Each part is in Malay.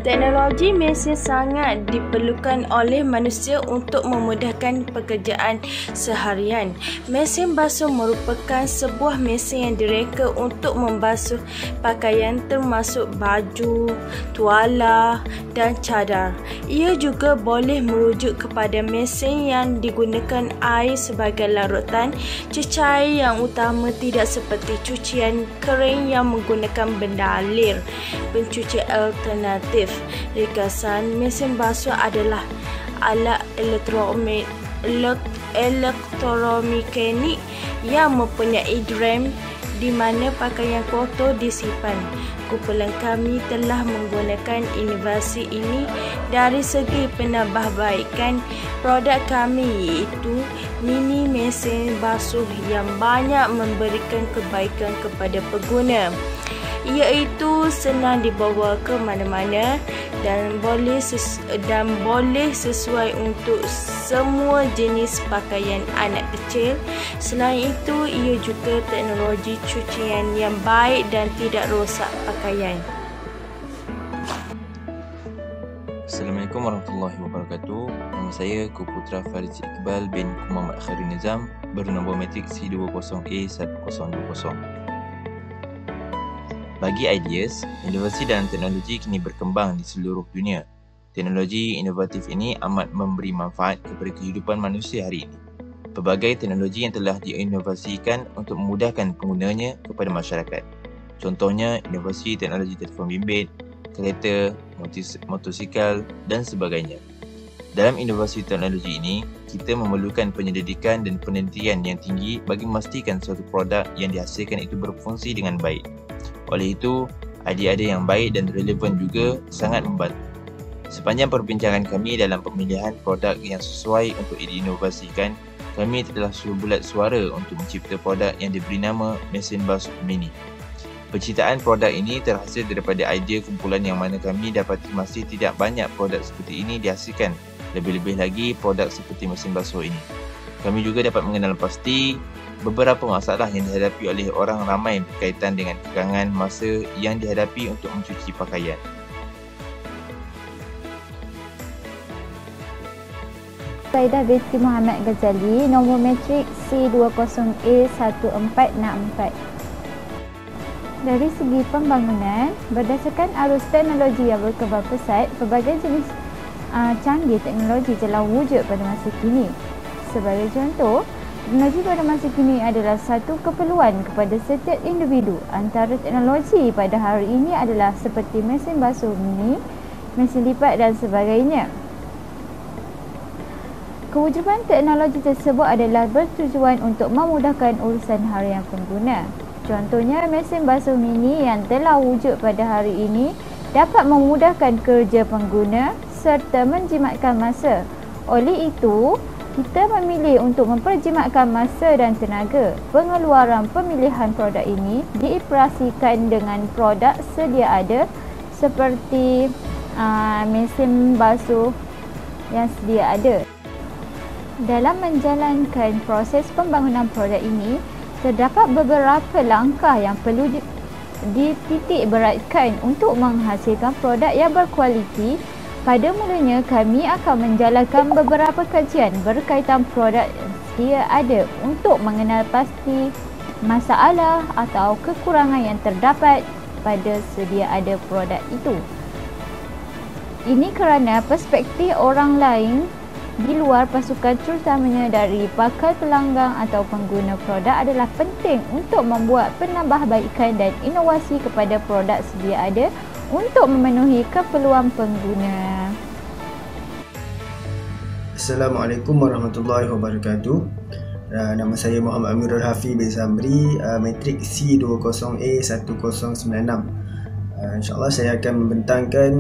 Teknologi mesin sangat diperlukan oleh manusia untuk memudahkan pekerjaan seharian. Mesin basuh merupakan sebuah mesin yang direka untuk membasuh pakaian termasuk baju, tuala dan cadar. Ia juga boleh merujuk kepada mesin yang digunakan air sebagai larutan. Cecair yang utama tidak seperti cucian kering yang menggunakan benda alir. Pencuci alternatif. Ringkasan, mesin basuh adalah alat elektromekanik yang mempunyai drum di mana pakaian kotor disimpan. Kumpulan kami telah menggunakan inovasi ini dari segi penambahbaikan produk kami, iaitu mini mesin basuh yang banyak memberikan kebaikan kepada pengguna, iaitu senang dibawa ke mana-mana dan boleh sesuai untuk semua jenis pakaian anak kecil. Selain itu, ia juga teknologi cucian yang baik dan tidak rosak pakaian. Assalamualaikum warahmatullahi wabarakatuh. Nama saya Kuputra Fariz Iqbal bin Muhammad Khairul Nizam, bernombor metrik C20A1020. Bagi Ideas, inovasi dalam teknologi kini berkembang di seluruh dunia. Teknologi inovatif ini amat memberi manfaat kepada kehidupan manusia hari ini. Pelbagai teknologi yang telah diinovasikan untuk memudahkan penggunanya kepada masyarakat. Contohnya, inovasi teknologi telefon bimbit, kereta, motosikal dan sebagainya. Dalam inovasi teknologi ini, kita memerlukan penyelidikan dan penelitian yang tinggi bagi memastikan suatu produk yang dihasilkan itu berfungsi dengan baik. Oleh itu, idea-idea yang baik dan relevan juga sangat membantu. Sepanjang perbincangan kami dalam pemilihan produk yang sesuai untuk diinovasikan, kami telah bulat suara untuk mencipta produk yang diberi nama mesin basuh mini. Penciptaan produk ini terhasil daripada idea kumpulan yang mana kami dapati masih tidak banyak produk seperti ini dihasilkan, lebih-lebih lagi produk seperti mesin basuh ini. Kami juga dapat mengenal pasti beberapa masalah yang dihadapi oleh orang ramai berkaitan dengan kekangan masa yang dihadapi untuk mencuci pakaian. Saidah binti Muhammad Ghazali, nombor metrik C20A1464. Dari segi pembangunan, berdasarkan arus teknologi yang berkembang pesat, pelbagai jenis canggih teknologi telah wujud pada masa kini. Sebagai contoh, teknologi pada masa kini adalah satu keperluan kepada setiap individu. Antara teknologi pada hari ini adalah seperti mesin basuh mini, mesin lipat dan sebagainya. Kewujudan teknologi tersebut adalah bertujuan untuk memudahkan urusan harian pengguna. Contohnya, mesin basuh mini yang telah wujud pada hari ini dapat memudahkan kerja pengguna serta menjimatkan masa. Oleh itu, kita memilih untuk memperjimatkan masa dan tenaga. Pengeluaran pemilihan produk ini dioperasikan dengan produk sedia ada seperti mesin basuh yang sedia ada. Dalam menjalankan proses pembangunan produk ini, terdapat beberapa langkah yang perlu dititik beratkan untuk menghasilkan produk yang berkualiti. Pada mulanya, kami akan menjalankan beberapa kajian berkaitan produk sedia ada untuk mengenal pasti masalah atau kekurangan yang terdapat pada sedia ada produk itu. Ini kerana perspektif orang lain di luar pasukan, terutamanya dari bakal pelanggan atau pengguna produk, adalah penting untuk membuat penambahbaikan dan inovasi kepada produk sedia ada untuk memenuhi keperluan pengguna. Assalamualaikum warahmatullahi wabarakatuh. Nama saya Muhammad Amirul Hafiz bin Zamri, metrik C20A1096. InsyaAllah saya akan membentangkan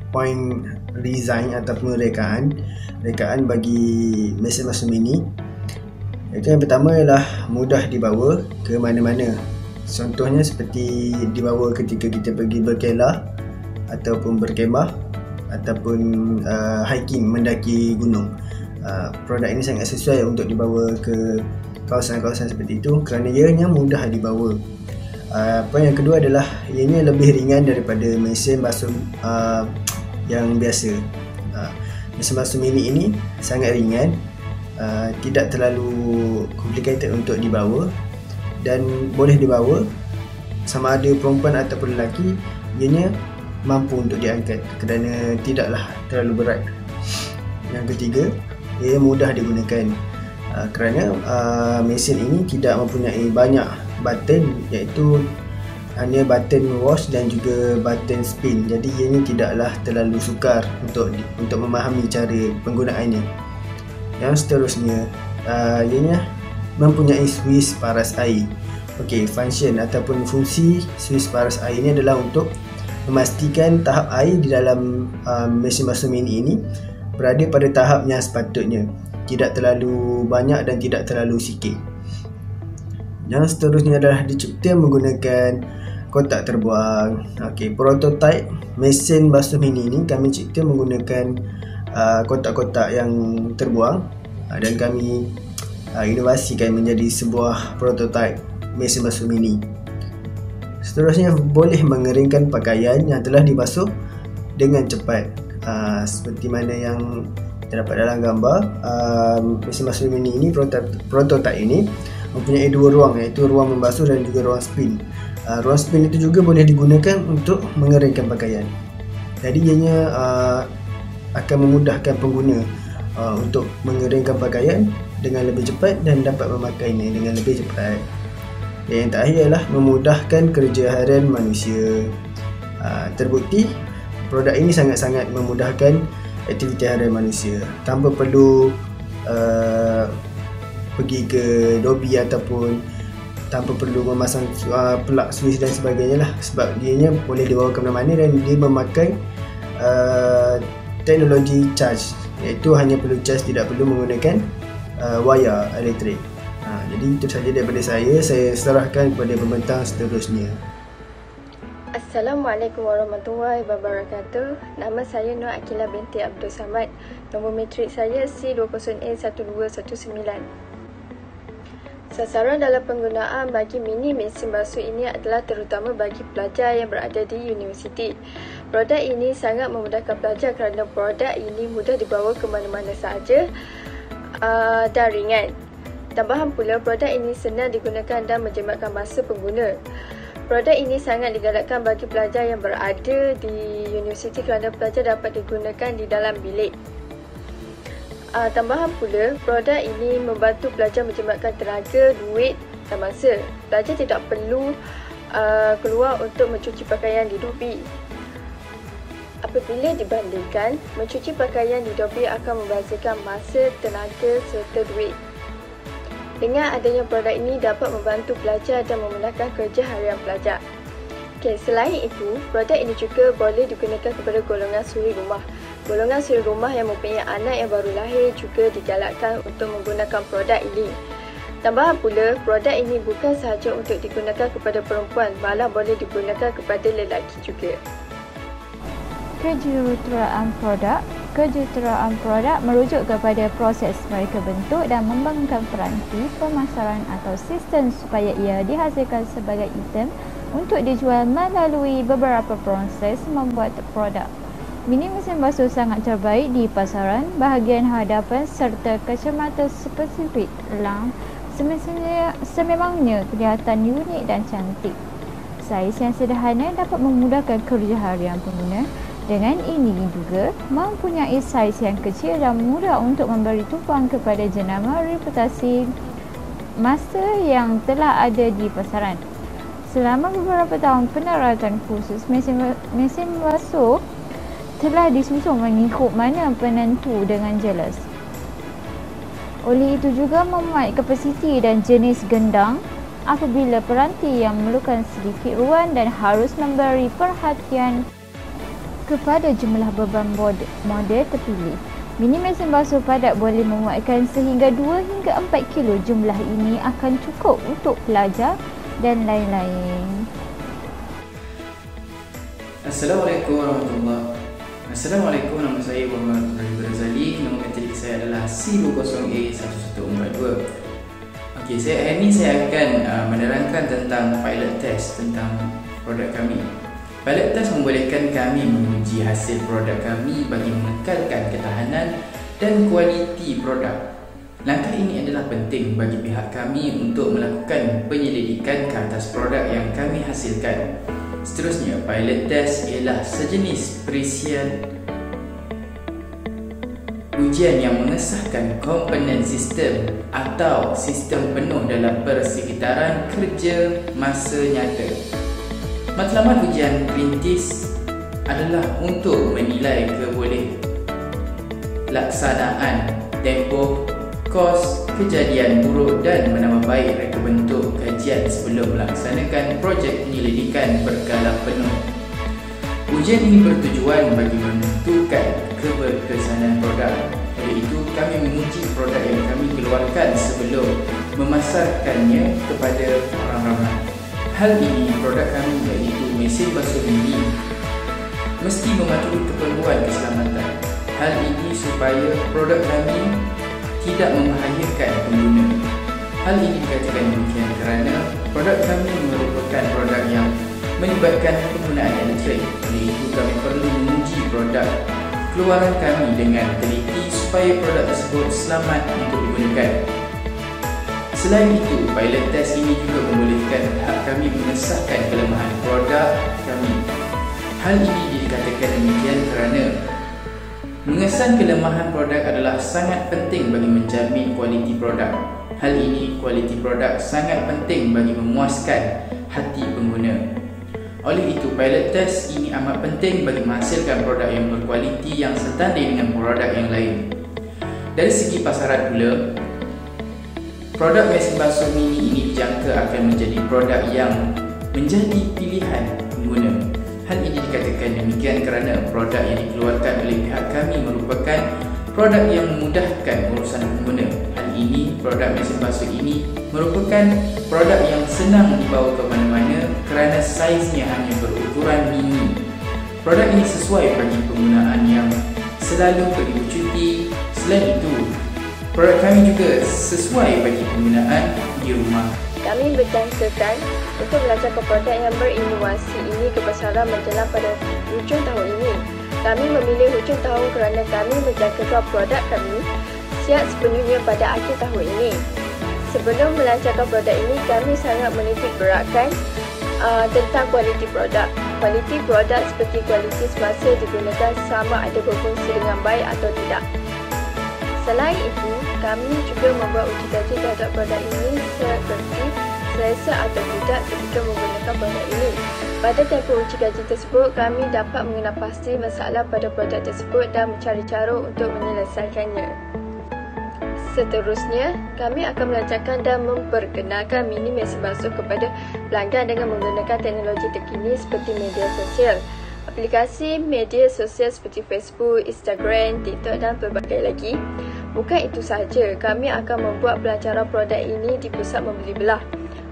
poin design ataupun rekaan bagi mesin basuh mini. Yang pertama ialah mudah dibawa ke mana-mana. Contohnya seperti dibawa ketika kita pergi berkelah ataupun berkemah ataupun hiking, mendaki gunung. Produk ini sangat sesuai untuk dibawa ke kawasan-kawasan seperti itu kerana ianya mudah dibawa. Poin yang kedua adalah ianya lebih ringan daripada mesin basuh yang biasa. Mesin basuh mini ini sangat ringan, tidak terlalu complicated untuk dibawa dan boleh dibawa sama ada perempuan ataupun lelaki. Ianya mampu untuk diangkat kerana tidaklah terlalu berat. Yang ketiga, ia mudah digunakan kerana mesin ini tidak mempunyai banyak button, iaitu hanya button wash dan juga button spin. Jadi ianya tidaklah terlalu sukar untuk memahami cara penggunaannya. Yang seterusnya, ianya mempunyai Swiss paras air. Okey, function ataupun fungsi Swiss paras air ini adalah untuk memastikan tahap air di dalam mesin basuh mini ini berada pada tahap yang sepatutnya, tidak terlalu banyak dan tidak terlalu sikit. Yang seterusnya adalah dicipta menggunakan kotak terbuang. Okey, prototype mesin basuh mini ini kami cipta menggunakan kotak-kotak yang terbuang dan kami inovasikan menjadi sebuah prototype mesin basuh mini. Seterusnya, boleh mengeringkan pakaian yang telah dibasuh dengan cepat. Seperti mana yang terdapat dalam gambar, mesin basuh mini ini, prototype ini mempunyai dua ruang, iaitu ruang membasuh dan juga ruang spin. Ruang spin itu juga boleh digunakan untuk mengeringkan pakaian. Jadi ianya akan memudahkan pengguna untuk mengeringkan pakaian dengan lebih cepat dan dapat memakainya dengan lebih cepat. Dan yang terakhir adalah memudahkan kerja harian manusia. Terbukti produk ini sangat-sangat memudahkan aktiviti harian manusia tanpa perlu pergi ke lobi ataupun tanpa perlu memasang plug Swiss dan sebagainya lah, sebab dianya boleh dibawa ke mana-mana dan dia memakai teknologi charge, iaitu hanya perlu charge, tidak perlu menggunakan wayar elektrik. Jadi itu sahaja daripada saya serahkan kepada pembentang seterusnya. Assalamualaikum warahmatullahi wabarakatuh. Nama saya Nur Akilah binti Abdul Samad. Nombor matrik saya C20A1219. Sasaran dalam penggunaan bagi mini mesin basuh ini adalah terutama bagi pelajar yang berada di universiti. Produk ini sangat memudahkan pelajar kerana produk ini mudah dibawa ke mana-mana sahaja dan ringan. Tambahan pula, produk ini senang digunakan dan menjimatkan masa pengguna. Produk ini sangat digalakkan bagi pelajar yang berada di universiti kerana pelajar dapat digunakan di dalam bilik. Tambahan pula, produk ini membantu pelajar menjimatkan tenaga, duit dan masa. Pelajar tidak perlu keluar untuk mencuci pakaian di lobi. Apabila dibandingkan, mencuci pakaian di lobi akan membazirkan masa, tenaga serta duit. Dengan adanya produk ini dapat membantu pelajar dan memudahkan kerja harian pelajar. Selain itu, produk ini juga boleh digunakan kepada golongan suri rumah. Golongan suri rumah yang mempunyai anak yang baru lahir juga digalakkan untuk menggunakan produk ini. Tambahan pula, produk ini bukan sahaja untuk digunakan kepada perempuan, malah boleh digunakan kepada lelaki juga. Kejuruteraan produk merujuk kepada proses mereka bentuk dan membangunkan peranti pemasaran atau sistem supaya ia dihasilkan sebagai item untuk dijual melalui beberapa proses membuat produk. Mini mesin basuh sangat terbaik di pasaran. Bahagian hadapan serta kacamata spesifik lamp sememangnya kelihatan unik dan cantik. Saiz yang sederhana dapat memudahkan kerja harian pengguna. Dengan ini juga mempunyai saiz yang kecil dan mudah untuk memberi tumpuan kepada jenama reputasi masa yang telah ada di pasaran. Selama beberapa tahun penerawatan khusus, mesin basuh telah disusun mengikut mana penentu dengan jelas. Oleh itu juga memuat kapasiti dan jenis gendang apabila peranti yang memerlukan sedikit ruang dan harus memberi perhatian kepada jumlah beban model terpilih. Mini mesin basuh padat boleh memuatkan sehingga 2 hingga 4 kilo. Jumlah ini akan cukup untuk pelajar dan lain-lain. Assalamualaikum warahmatullahi wabarakatuh. Assalamualaikum, nama saya Muhammad Razali. Nombor matrik saya adalah C20A1142. Hari ini saya akan menerangkan tentang pilot test tentang produk kami. Pilot test membolehkan kami menguji hasil produk kami bagi mengekalkan ketahanan dan kualiti produk. Langkah ini adalah penting bagi pihak kami untuk melakukan penyelidikan ke atas produk yang kami hasilkan. Seterusnya, pilot test ialah sejenis perisian ujian yang mengesahkan komponen sistem atau sistem penuh dalam persekitaran kerja masa nyata. Matlamat ujian perintis adalah untuk menilai kebolehaksanaan, tempoh, kos, kejadian buruk dan menambah baik reka bentuk kajian sebelum melaksanakan projek penyelidikan berkala penuh. Ujian ini bertujuan bagi menentukan keberkesanan produk. Oleh itu, kami menguji produk yang kami keluarkan sebelum memasarkannya kepada orang ramai. Hal ini, produk kami iaitu mesin basuh mini mesti mematuhi keperluan keselamatan. Hal ini supaya produk kami tidak membahayakan pengguna. Hal ini dikatakan demikian kerana produk kami merupakan produk yang melibatkan penggunaan elektrik. Oleh itu, kami perlu menguji produk keluaran kami dengan teliti supaya produk tersebut selamat untuk digunakan. Selain itu, pilot test ini juga membolehkan pihak kami mengesahkan kelemahan produk kami. Hal ini dikatakan demikian kerana mengesan kelemahan produk adalah sangat penting bagi menjamin kualiti produk. Hal ini, kualiti produk sangat penting bagi memuaskan hati pengguna. Oleh itu, pilot test ini amat penting bagi menghasilkan produk yang berkualiti yang setanding dengan produk yang lain. Dari segi pasaran pula, produk mesin basuh mini ini dijangka akan menjadi produk yang menjadi pilihan pengguna. Hal ini dikatakan demikian kerana produk yang dikeluarkan oleh pihak kami merupakan produk yang memudahkan urusan pengguna. Hal ini, produk mesin basuh ini merupakan produk yang senang dibawa ke mana-mana kerana saiznya hanya berukuran mini. Produk ini sesuai bagi penggunaan yang selalu pergi bercuti. Selain itu, produk kami juga sesuai bagi penggunaan di rumah. Kami berjangkakan untuk melancarkan produk yang berinovasi ini ke pasaran menjelang pada hujung tahun ini. Kami memilih hujung tahun kerana kami menjangkakan produk kami siap sepenuhnya pada akhir tahun ini. Sebelum melancarkan produk ini, kami sangat menitik beratkan tentang kualiti produk. Kualiti produk seperti kualiti semasa digunakan sama ada berfungsi dengan baik atau tidak. Selain itu, kami juga membuat uji kaji terhadap produk ini seperti selesa atau tidak ketika menggunakan produk ini. Pada tempoh uji kaji tersebut, kami dapat mengenal pasti masalah pada produk tersebut dan mencari cara untuk menyelesaikannya. Seterusnya, kami akan melancarkan dan memperkenalkan mini mesin basuh kepada pelanggan dengan menggunakan teknologi terkini seperti media sosial. Aplikasi media sosial seperti Facebook, Instagram, TikTok dan pelbagai lagi. Bukan itu sahaja, kami akan membuat pelancaran produk ini di pusat membeli belah.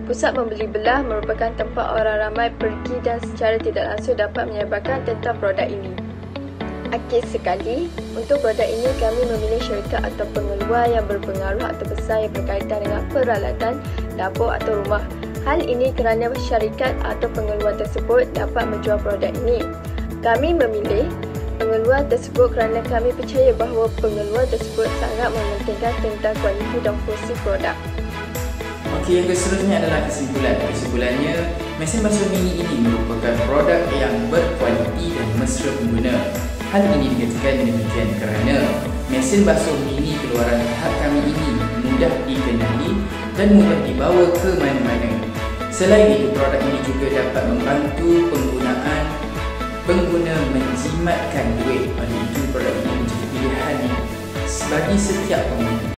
Pusat membeli belah merupakan tempat orang ramai pergi dan secara tidak langsung dapat menyebarkan tentang produk ini. Akhir sekali, untuk produk ini kami memilih syarikat atau pengeluar yang berpengaruh atau besar yang berkaitan dengan peralatan dapur atau rumah. Hal ini kerana syarikat atau pengeluar tersebut dapat menjual produk ini. Kami memilih pengeluar tersebut kerana kami percaya bahawa pengeluar tersebut sangat mementingkan tentang kualiti dan fungsi produk. Okey, yang seterusnya adalah kesimpulan. Kesimpulannya, mesin basuh mini ini merupakan produk yang berkualiti dan mesra pengguna. Hal ini dikatakan demikian kerana mesin basuh mini keluaran pihak kami ini mudah dikenali dan mudah dibawa ke mana-mana. Selain itu, produk ini juga dapat membantu pengguna menjimatkan duit. Oleh itu, produk ini menjadi pilihan bagi setiap pengguna.